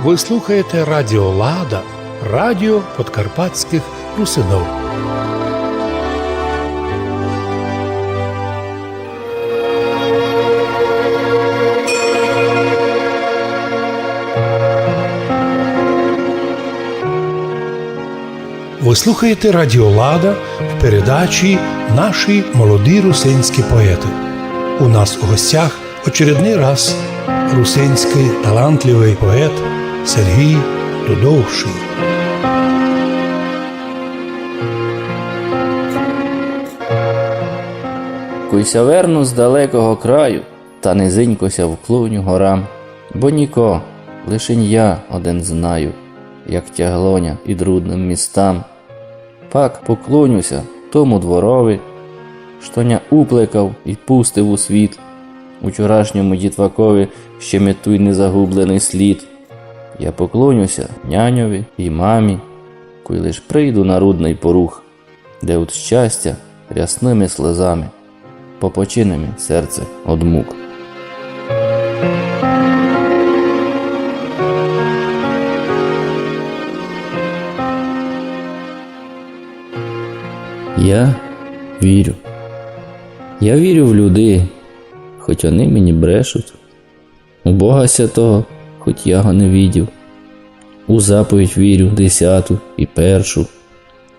Ви слухаєте Радіо Лада, радіо подкарпатських русинов. Ви слухаєте Радіо Лада в передачі «Наші молоді русинські поети». У нас у гостях очередний раз русинський талантливий поет Сергій Дудовший. Куйся верну з далекого краю, та низенькося вклоню горам, бо ніко, лишень я один знаю, як тяглоня і трудним містам. Пак поклонюся тому дворові, що ня уплекав і пустив у світ, учорашньому дітвакові ще метуй незагублений слід. Я поклонюся няньові і мамі, куй лиш прийду на рудний порух, де от щастя рясними слезами попочине мі серце од мук. Я вірю. Я вірю в людей, хоч вони мені брешуть. У Бога Святого, хоч я го не видів. У заповідь вірю 10 і 1.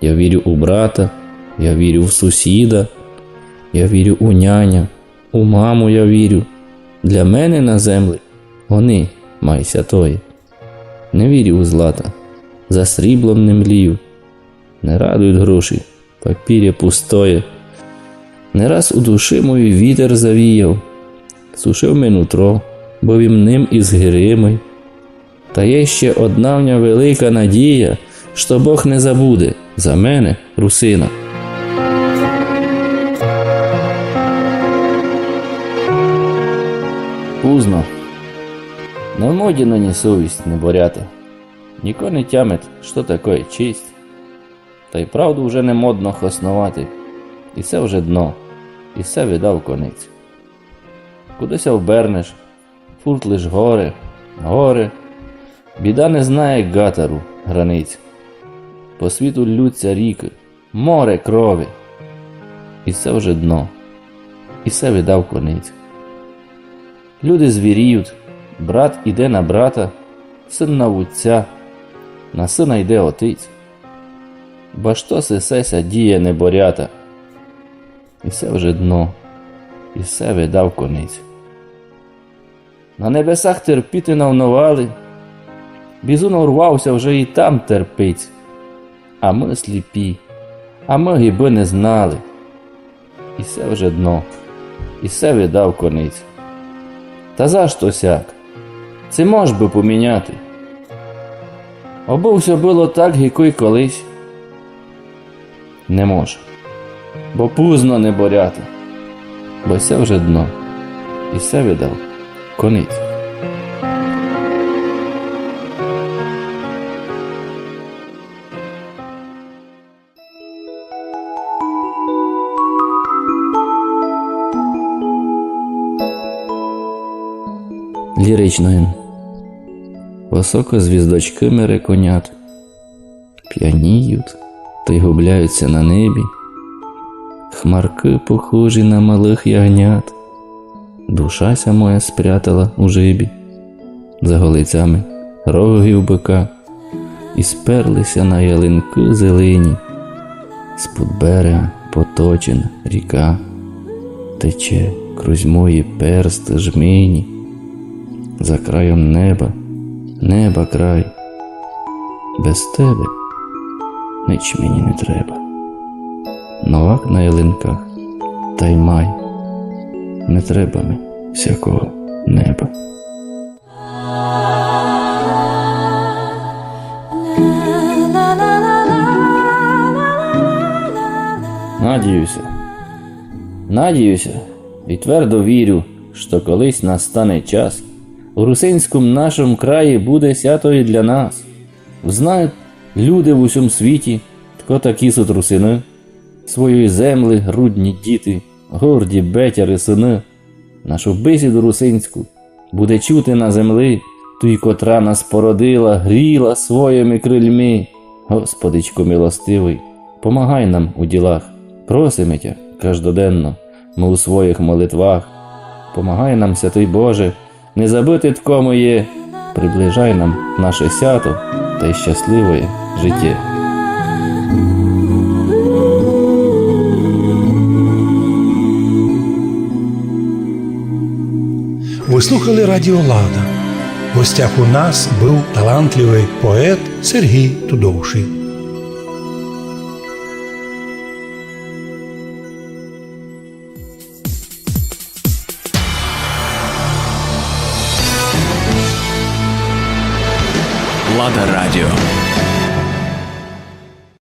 Я вірю у брата, я вірю в сусіда. Я вірю у няня, у маму я вірю. Для мене на землі вони май святої. Не вірю у злата, за сріблом не млію. Не радують гроші, папір'я пустоє. Не раз у душі мої вітер завіяв, сушив ми нутро, бо вім ним із гиримой. Та є ще одна вня велика надія, що Бог не забуде за мене, русина. Пузно. Не в моді нині совість не боряти. Ніко не тямить, що таке честь. Та й правду вже не модно хоснувати. І це вже дно, і все віддав конець. Кудися обернеш, фурт лиш горе, горе. Біда не знає гатару, границь. По світу лються ріки, море крові. І це вже дно, і все віддав конець. Люди звіріють, брат іде на брата, син на вуця, на сина йде отець. Ба що сеся діє неборята, і все вже дно, і все видав конець. На небесах терпіти навновали, бізун урвався вже і там терпить. А ми сліпі, а ми гіби не знали, і все вже дно, і все видав конець. Та за що сяк? Це мож би поміняти. Або все було так, як і колись. Не може, бо пузно не боряти, бо все вже дно, і все видав конець. Ліричної. Високо звіздочки мереконят, п'яніють та й губляються на небі. Хмарки похожі на малих ягнят. Душася моя спрятала у жибі, за голицями рогів бика, і сперлися на ялинки зелені. З-под берега поточена ріка, тече крізь мої персти жмені. За краєм неба, неба край, без тебе ніч мені не треба. Новак на ялинках, та й май, не треба ми всякого неба. Надіюся і твердо вірю, що колись настане час, у русинському нашому краї буде свято і для нас. Знають люди в усьому світі, тко такі суть русини, своєї земли грудні діти, горді бетяри сини. Нашу бесіду русинську буде чути на землі Туй, котра нас породила, гріла своїми крильми. Господичку милостивий, помагай нам у ділах, просимо Тя каждоденно, ми у своїх молитвах. Помагай нам, святий Боже, не забити тко моє, приближай нам наше свято та й щасливе життя. Ви слухали Радіо Лада. В гостях у нас був талантливий поет Сергій Тудовший. Лада Радіо.